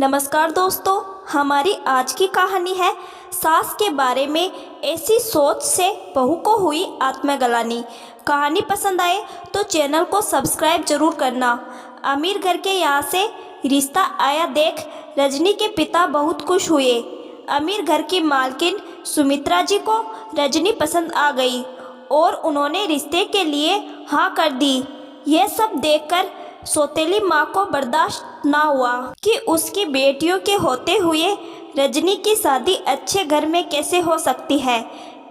नमस्कार दोस्तों, हमारी आज की कहानी है सास के बारे में ऐसी सोच से बहू को हुई आत्मग्लानि। कहानी पसंद आए तो चैनल को सब्सक्राइब जरूर करना। अमीर घर के यहाँ से रिश्ता आया देख रजनी के पिता बहुत खुश हुए। अमीर घर की मालकिन सुमित्रा जी को रजनी पसंद आ गई और उन्होंने रिश्ते के लिए हाँ कर दी। यह सब देखकर सौतेली माँ को बर्दाश्त ना हुआ कि उसकी बेटियों के होते हुए रजनी की शादी अच्छे घर में कैसे हो सकती है।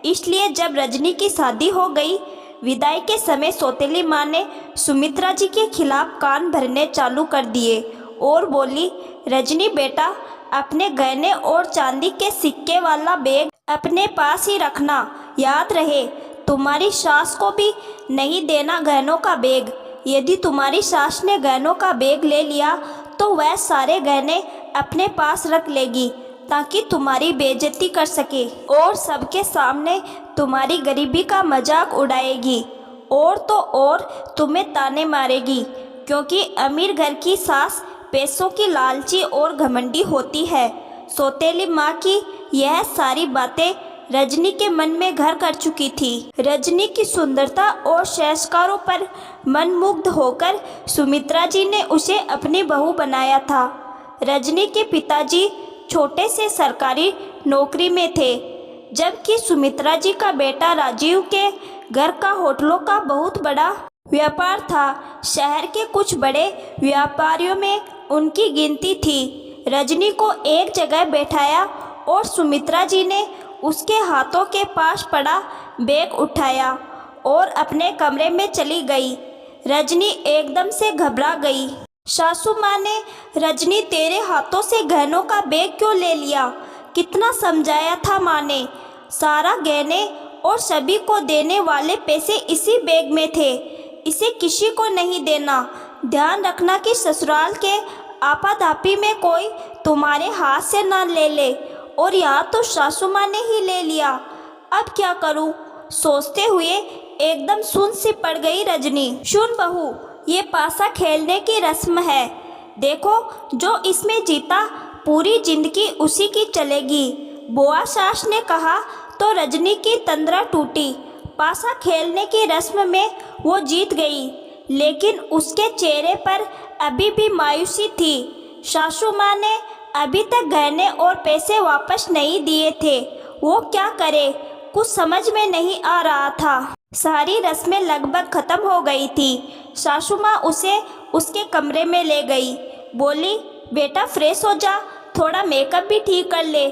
इसलिए जब रजनी की शादी हो गई, विदाई के समय सौतेली माँ ने सुमित्रा जी के खिलाफ कान भरने चालू कर दिए और बोली, रजनी बेटा, अपने गहने और चांदी के सिक्के वाला बैग अपने पास ही रखना। याद रहे, तुम्हारी सास को भी नहीं देना गहनों का बैग। यदि तुम्हारी सास ने गहनों का बैग ले लिया तो वह सारे गहने अपने पास रख लेगी ताकि तुम्हारी बेइज्जती कर सके और सबके सामने तुम्हारी गरीबी का मजाक उड़ाएगी और तो और तुम्हें ताने मारेगी, क्योंकि अमीर घर की सास पैसों की लालची और घमंडी होती है। सौतेली माँ की यह सारी बातें रजनी के मन में घर कर चुकी थी। रजनी की सुंदरता और संस्कारों पर मनमुग्ध होकर सुमित्रा जी ने उसे अपनी बहू बनाया था। रजनी के पिताजी छोटे से सरकारी नौकरी में थे, जबकि सुमित्रा जी का बेटा राजीव के घर का होटलों का बहुत बड़ा व्यापार था। शहर के कुछ बड़े व्यापारियों में उनकी गिनती थी। रजनी को एक जगह बैठाया और सुमित्रा जी ने उसके हाथों के पास पड़ा बैग उठाया और अपने कमरे में चली गई। रजनी एकदम से घबरा गई। सासू माँ ने, रजनी तेरे हाथों से गहनों का बैग क्यों ले लिया? कितना समझाया था माँ ने। सारा गहने और सभी को देने वाले पैसे इसी बैग में थे, इसे किसी को नहीं देना। ध्यान रखना कि ससुराल के आपाधापी में कोई तुम्हारे हाथ से ना ले ले। और यहाँ तो सासू माँ ने ही ले लिया, अब क्या करूँ? सोचते हुए एकदम सुन सी पड़ गई रजनी। सुन बहू, ये पासा खेलने की रस्म है। देखो, जो इसमें जीता पूरी जिंदगी उसी की चलेगी। बुआ सास ने कहा तो रजनी की तंद्रा टूटी। पासा खेलने की रस्म में वो जीत गई, लेकिन उसके चेहरे पर अभी भी मायूसी थी। सासू माँ ने अभी तक गहने और पैसे वापस नहीं दिए थे। वो क्या करे, कुछ समझ में नहीं आ रहा था। सारी रस्में लगभग खत्म हो गई थी। सासू माँ उसे उसके कमरे में ले गई। बोली, बेटा फ्रेश हो जा, थोड़ा मेकअप भी ठीक कर ले,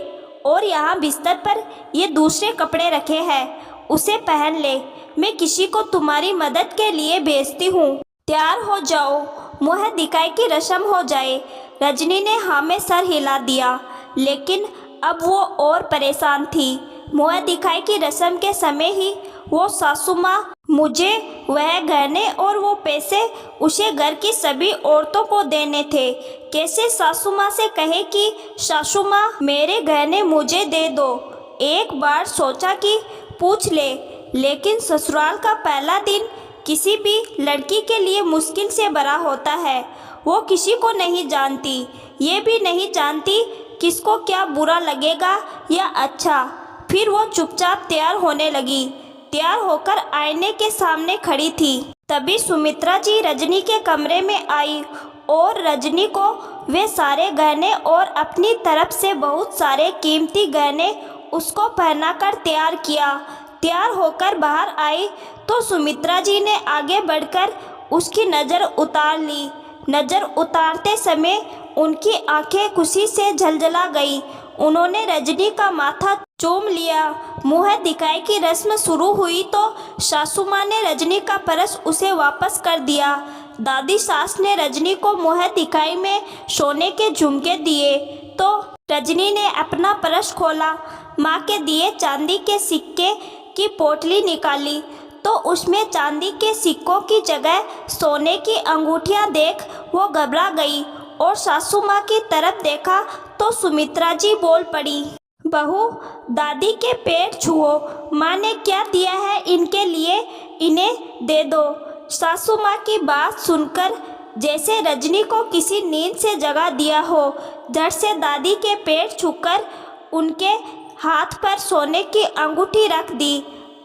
और यहाँ बिस्तर पर ये दूसरे कपड़े रखे हैं, उसे पहन ले। मैं किसी को तुम्हारी मदद के लिए भेजती हूँ। तैयार हो जाओ, मुँह दिखाई की रस्म हो जाए। रजनी ने हाँ में सर हिला दिया, लेकिन अब वो और परेशान थी। मुँह दिखाई की रस्म के समय ही वो सासू माँ, मुझे वह गहने और वो पैसे उसे घर की सभी औरतों को देने थे। कैसे सासू माँ से कहे कि सासू माँ मेरे गहने मुझे दे दो। एक बार सोचा कि पूछ ले, लेकिन ससुराल का पहला दिन किसी भी लड़की के लिए मुश्किल से भरा होता है। वो किसी को नहीं जानती, ये भी नहीं जानती किसको क्या बुरा लगेगा या अच्छा। फिर वो चुपचाप तैयार होने लगी। तैयार होकर आईने के सामने खड़ी थी। तभी सुमित्रा जी रजनी के कमरे में आई और रजनी को वे सारे गहने और अपनी तरफ से बहुत सारे कीमती गहने उसको पहनाकर तैयार किया। तैयार होकर बाहर आई तो सुमित्रा जी ने आगे बढ़कर उसकी नज़र उतार ली। नज़र उतारते समय उनकी आंखें खुशी से झलझला गई। उन्होंने रजनी का माथा चूम लिया। मुँह दिखाई की रस्म शुरू हुई तो सासू माँ ने रजनी का पर्स उसे वापस कर दिया। दादी सास ने रजनी को मुँह दिखाई में सोने के झुमके दिए तो रजनी ने अपना पर्स खोला। माँ के दिए चांदी के सिक्के की पोटली निकाली तो उसमें चांदी के सिक्कों की जगह सोने की अंगूठियां देख वो घबरा गई और सासू माँ की तरफ देखा तो सुमित्रा जी बोल पड़ी, बहू, दादी के पैर छुओ, माँ ने क्या दिया है इनके लिए, इन्हें दे दो। सासू माँ की बात सुनकर जैसे रजनी को किसी नींद से जगा दिया हो, झट से दादी के पैर छूकर उनके हाथ पर सोने की अंगूठी रख दी।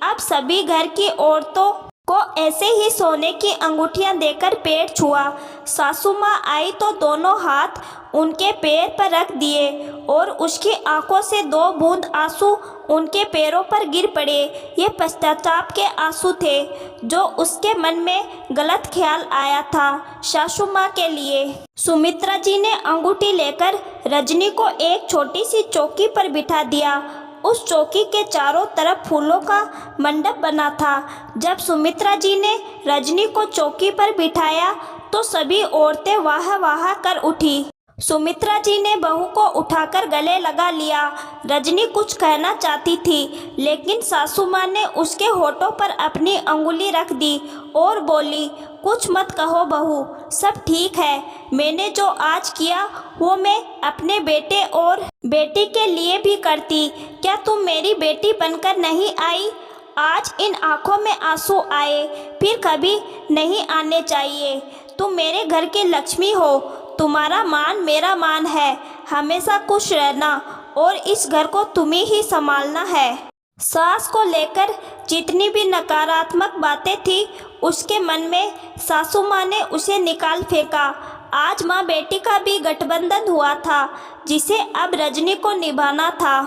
अब सभी घर की औरतों को ऐसे ही सोने की अंगूठियां देकर पैर छुआ। सासू माँ आई तो दोनों हाथ उनके पैर पर रख दिए और उसकी आंखों से 2 बूंद आंसू उनके पैरों पर गिर पड़े। ये पश्चाताप के आंसू थे जो उसके मन में गलत ख्याल आया था सासू माँ के लिए। सुमित्रा जी ने अंगूठी लेकर रजनी को एक छोटी सी चौकी पर बिठा दिया। उस चौकी के चारों तरफ फूलों का मंडप बना था। जब सुमित्रा जी ने रजनी को चौकी पर बिठाया तो सभी औरतें वाह वाह कर उठी। सुमित्रा जी ने बहू को उठाकर गले लगा लिया। रजनी कुछ कहना चाहती थी लेकिन सासू माँ ने उसके होठों पर अपनी अंगुली रख दी और बोली, कुछ मत कहो बहू, सब ठीक है। मैंने जो आज किया वो मैं अपने बेटे और बेटी के लिए भी करती। क्या तुम मेरी बेटी बनकर नहीं आई? आज इन आँखों में आंसू आए, फिर कभी नहीं आने चाहिए। तुम मेरे घर की लक्ष्मी हो, तुम्हारा मान मेरा मान है। हमेशा खुश रहना और इस घर को तुम्हें ही संभालना है। सास को लेकर जितनी भी नकारात्मक बातें थी उसके मन में सासू माँ ने उसे निकाल फेंका। आज माँ बेटी का भी गठबंधन हुआ था जिसे अब रजनी को निभाना था।